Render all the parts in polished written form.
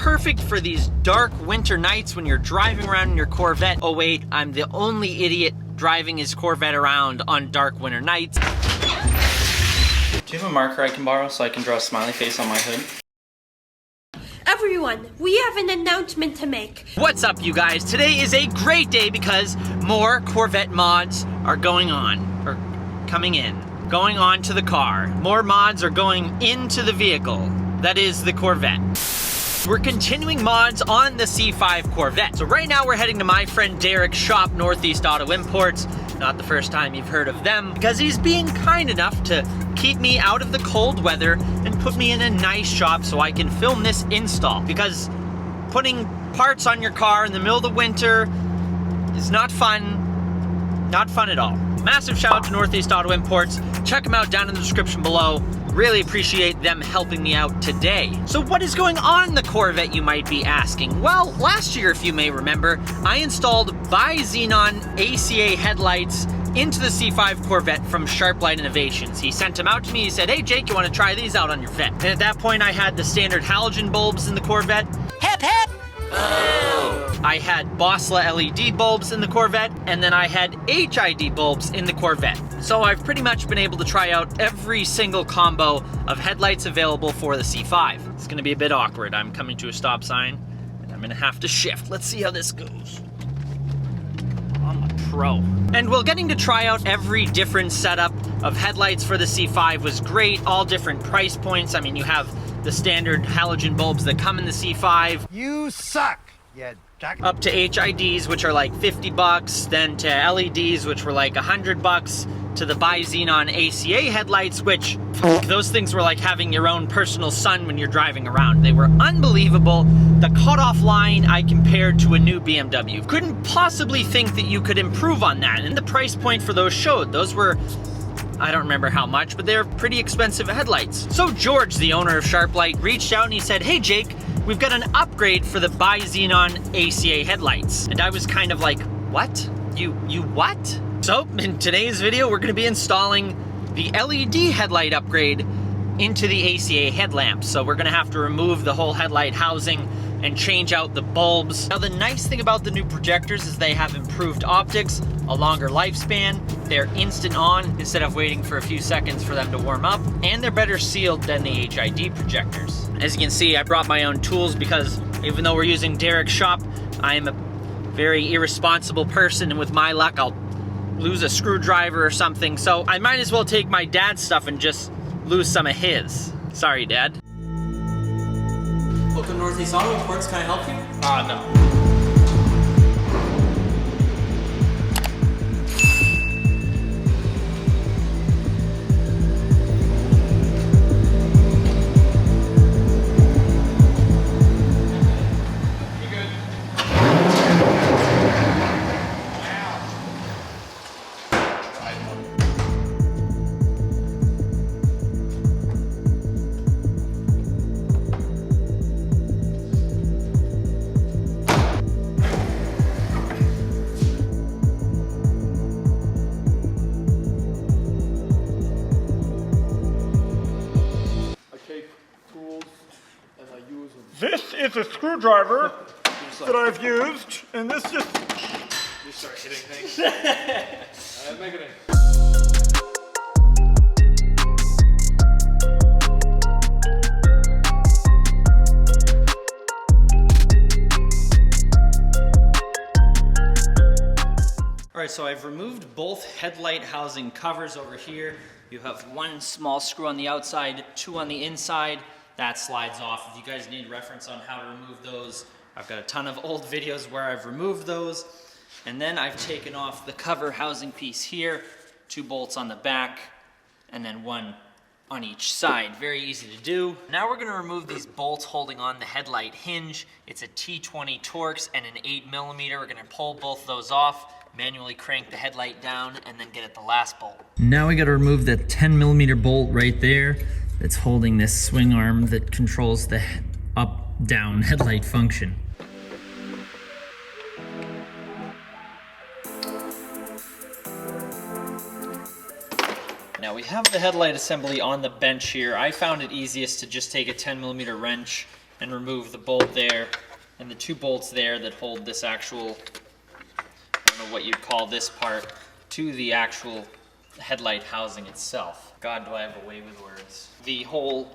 Perfect for these dark winter nights when you're driving around in your Corvette. Oh wait, I'm the only idiot driving his Corvette around on dark winter nights. Do you have a marker I can borrow so I can draw a smiley face on my hood? Everyone, we have an announcement to make. What's up, you guys? Today is a great day because more Corvette mods are going on, or coming in, going on to the car. More mods are going into the vehicle, that is the Corvette. We're continuing mods on the C5 Corvette. So right now we're heading to my friend Derek's shop, Northeast Auto Imports. Not the first time you've heard of them, because he's being kind enough to keep me out of the cold weather and put me in a nice shop so I can film this install. Because putting parts on your car in the middle of the winter is not fun. Not fun at all. Massive shout out to Northeast Auto Imports. Check them out down in the description below. Really appreciate them helping me out today. So what is going on in the Corvette, you might be asking? Well, last year, if you may remember, I installed Bi-Xenon ACA headlights into the C5 Corvette from Sharplight Innovations. He sent them out to me. He said, hey Jake, you want to try these out on your Vet? And at that point, I had the standard halogen bulbs in the Corvette. Hip hip! Oh. I had Bosla LED bulbs in the Corvette, and then I had HID bulbs in the Corvette. So I've pretty much been able to try out every single combo of headlights available for the C5. It's gonna be a bit awkward. I'm coming to a stop sign, and I'm gonna have to shift. Let's see how this goes. I'm a pro. And while getting to try out every different setup of headlights for the C5 was great, all different price points. I mean, you have the standard halogen bulbs that come in the C5. You suck, yeah. Up to HIDs, which are like 50 bucks, then to LEDs, which were like 100 bucks, to the Bi-Xenon ACA headlights, which, those things were like having your own personal sun when you're driving around. They were unbelievable. The cutoff line I compared to a new BMW. Couldn't possibly think that you could improve on that, and the price point for those showed. Those were, I don't remember how much, but they're pretty expensive headlights. So George, the owner of Sharplight, reached out and he said, hey Jake, we've got an upgrade for the Bi-Xenon ACA headlights. And I was kind of like, what? You what? So in today's video, we're gonna be installing the LED headlight upgrade into the ACA headlamps. So we're gonna have to remove the whole headlight housing and change out the bulbs. Now the nice thing about the new projectors is they have improved optics, a longer lifespan, they're instant on instead of waiting for a few seconds for them to warm up, and they're better sealed than the HID projectors. As you can see, I brought my own tools because even though we're using Derek's shop, I am a very irresponsible person, and with my luck, I'll lose a screwdriver or something, so I might as well take my dad's stuff and just lose some of his. Sorry, Dad. Welcome to Northeast Auto Imports, can I help you? No. This is a screwdriver that I've used, and this just... You start hitting things. Make it All right, so I've removed both headlight housing covers over here. You have one small screw on the outside, two on the inside. That slides off. If you guys need reference on how to remove those, I've got a ton of old videos where I've removed those. And then I've taken off the cover housing piece here, 2 bolts on the back, and then 1 on each side. Very easy to do. Now we're gonna remove these bolts holding on the headlight hinge. It's a T20 Torx and an 8mm. We're gonna pull both of those off, manually crank the headlight down, and then get at the last bolt. Now we gotta remove the 10mm bolt right there. It's holding this swing arm that controls the up-down headlight function. Now we have the headlight assembly on the bench here. I found it easiest to just take a 10mm wrench and remove the bulb there and the 2 bolts there that hold this actual, I don't know what you'd call this part, to the actual headlight housing itself. God, do I have a way with words. The whole,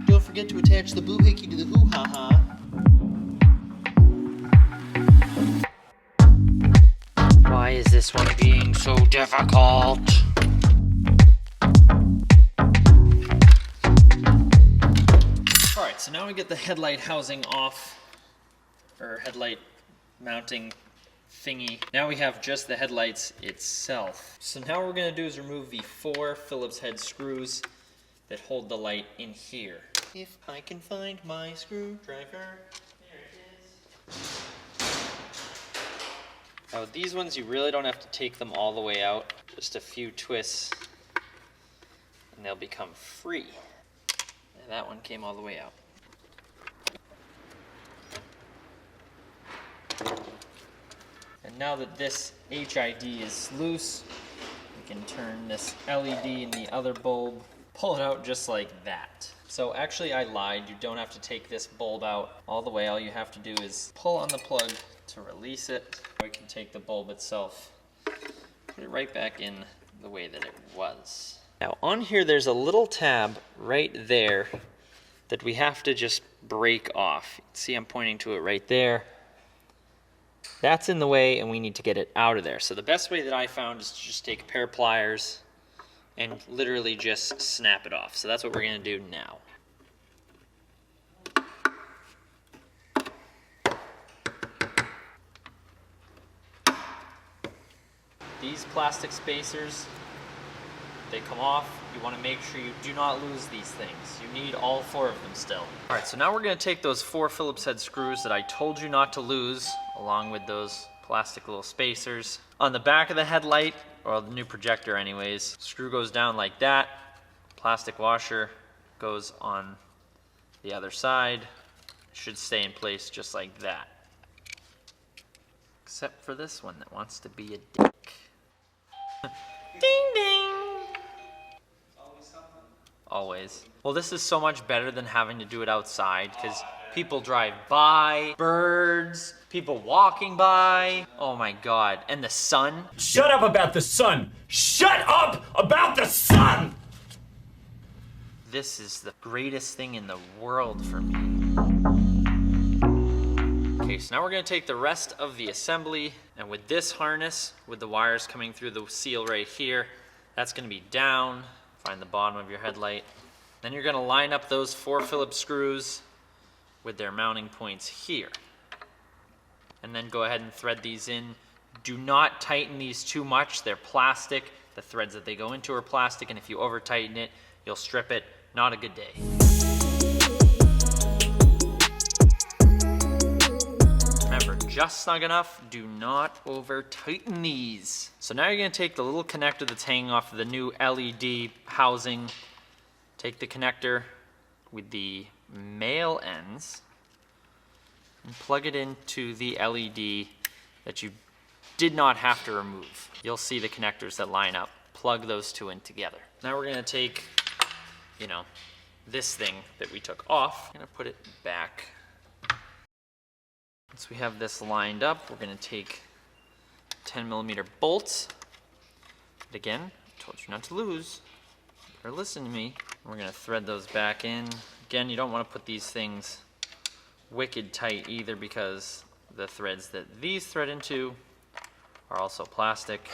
Don't forget to attach the boohickey to the hoo-ha-ha. Why is this one being so difficult? Alright, so now we get the headlight housing off, or headlight mounting thingy. Now we have just the headlights itself. So now what we're going to do is remove the 4 Phillips head screws that hold the light in here. If I can find my screwdriver. There it is. Now with these ones, you really don't have to take them all the way out. Just a few twists and they'll become free. And that one came all the way out. And now that this HID is loose, we can turn this LED in the other bulb, pull it out just like that. So actually I lied, you don't have to take this bulb out all the way. All you have to do is pull on the plug to release it. We can take the bulb itself, put it right back in the way that it was. Now on here there's a little tab right there that we have to just break off. You can see I'm pointing to it right there. That's in the way and we need to get it out of there. So the best way that I found is to just take a pair of pliers and literally just snap it off. So that's what we're gonna do now. These plastic spacers, they come off. You want to make sure you do not lose these things. You need all 4 of them still. All right, so now we're going to take those 4 Phillips head screws that I told you not to lose, along with those plastic little spacers. On the back of the headlight, or the new projector anyways, screw goes down like that. Plastic washer goes on the other side. It should stay in place just like that. Except for this one that wants to be a dick. Ding ding! Always. Well, this is so much better than having to do it outside because people drive by, birds, people walking by. Oh my God. And the sun. Shut up about the sun! Shut up about the sun! This is the greatest thing in the world for me. Okay, so now we're going to take the rest of the assembly, and with this harness, with the wires coming through the seal right here, that's going to be down. Find the bottom of your headlight. Then you're going to line up those 4 Phillips screws with their mounting points here. And then go ahead and thread these in. Do not tighten these too much. They're plastic. The threads that they go into are plastic, and if you over tighten it, you'll strip it. Not a good day. Remember, just snug enough. Do not over tighten these. So now you're going to take the little connector that's hanging off of the new LED housing. Take the connector with the male ends and plug it into the LED that you did not have to remove. You'll see the connectors that line up. Plug those 2 in together. Now we're going to take, you know, this thing that we took off. I'm going to put it back. Once we have this lined up, we're going to take 10mm bolts. But again, I told you not to lose. You better listen to me. We're going to thread those back in. Again, you don't want to put these things wicked tight either because the threads that these thread into are also plastic.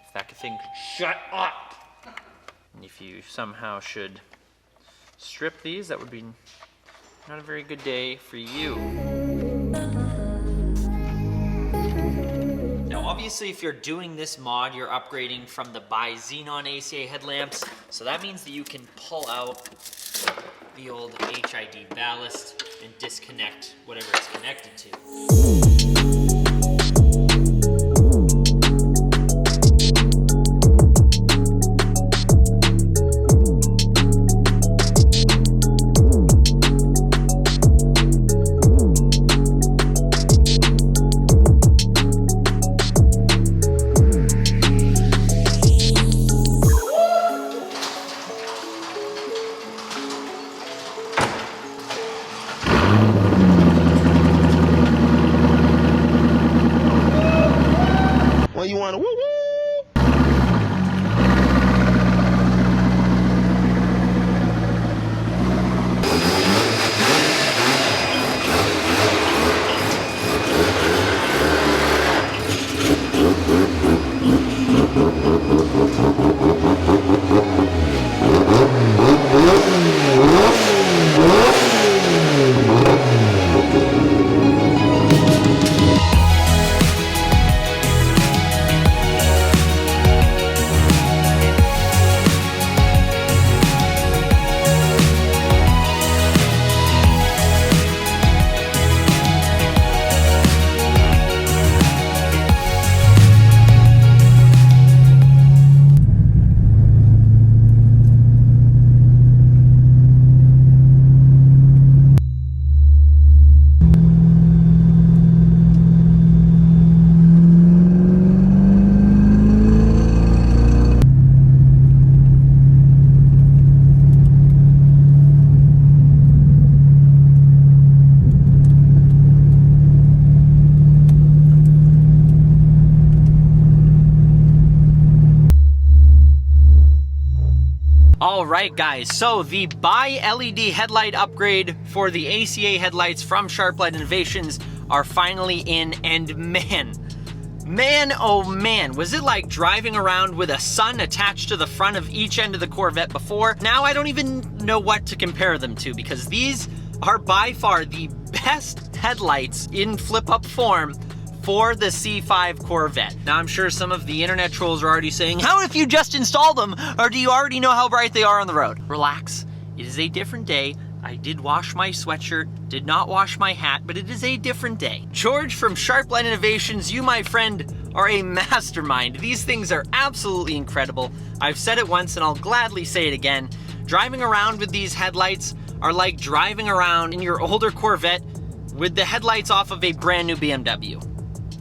If that thing could shut up! And if you somehow should strip these, that would be not a very good day for you. Now obviously if you're doing this mod, you're upgrading from the Bi-Xenon ACA headlamps, so that means that you can pull out the old HID ballast and disconnect whatever it's connected to. All right, guys, so the Bi-LED headlight upgrade for the ACA headlights from Sharplight Innovations are finally in, and man, oh man, was it like driving around with a sun attached to the front of each end of the Corvette before? Now I don't even know what to compare them to, because these are by far the best headlights in flip-up form for the C5 Corvette. Now I'm sure some of the internet trolls are already saying, how if you just install them, or do you already know how bright they are on the road? Relax, it is a different day. I did wash my sweatshirt, did not wash my hat, but it is a different day. George from Sharplight Innovations, you, my friend, are a mastermind. These things are absolutely incredible. I've said it once and I'll gladly say it again. Driving around with these headlights are like driving around in your older Corvette with the headlights off of a brand new BMW.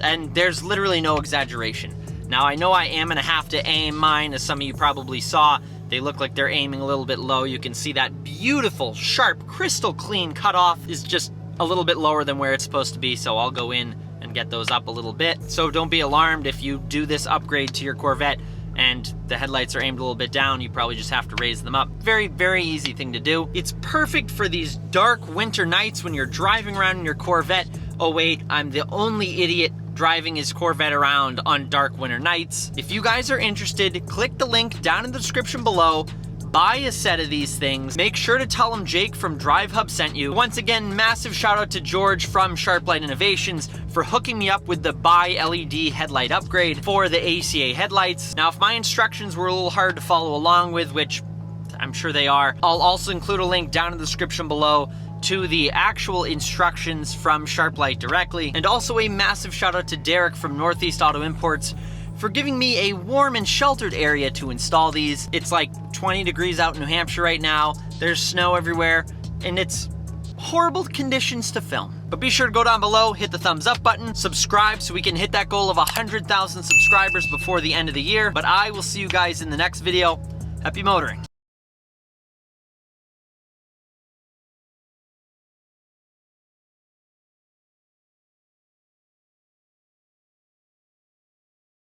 And there's literally no exaggeration. Now I know I am gonna have to aim mine, as some of you probably saw. They look like they're aiming a little bit low. You can see that beautiful, sharp, crystal clean cutoff is just a little bit lower than where it's supposed to be, so I'll go in and get those up a little bit. So don't be alarmed if you do this upgrade to your Corvette and the headlights are aimed a little bit down. You probably just have to raise them up. Very, very easy thing to do. It's perfect for these dark winter nights when you're driving around in your Corvette. Oh wait, I'm the only idiot driving his Corvette around on dark winter nights. If you guys are interested, click the link down in the description below. Buy a set of these things. Make sure to tell them Jake from DriveHub sent you. Once again, massive shout out to George from Sharplight Innovations for hooking me up with the Bi-LED headlight upgrade for the ACA headlights. Now, if my instructions were a little hard to follow along with, which I'm sure they are, I'll also include a link down in the description below to the actual instructions from Sharplight directly. And also a massive shout out to Derek from Northeast Auto Imports for giving me a warm and sheltered area to install these. It's like 20 degrees out in New Hampshire right now. There's snow everywhere, and it's horrible conditions to film. But be sure to go down below, hit the thumbs up button, subscribe so we can hit that goal of 100,000 subscribers before the end of the year. But I will see you guys in the next video. Happy motoring.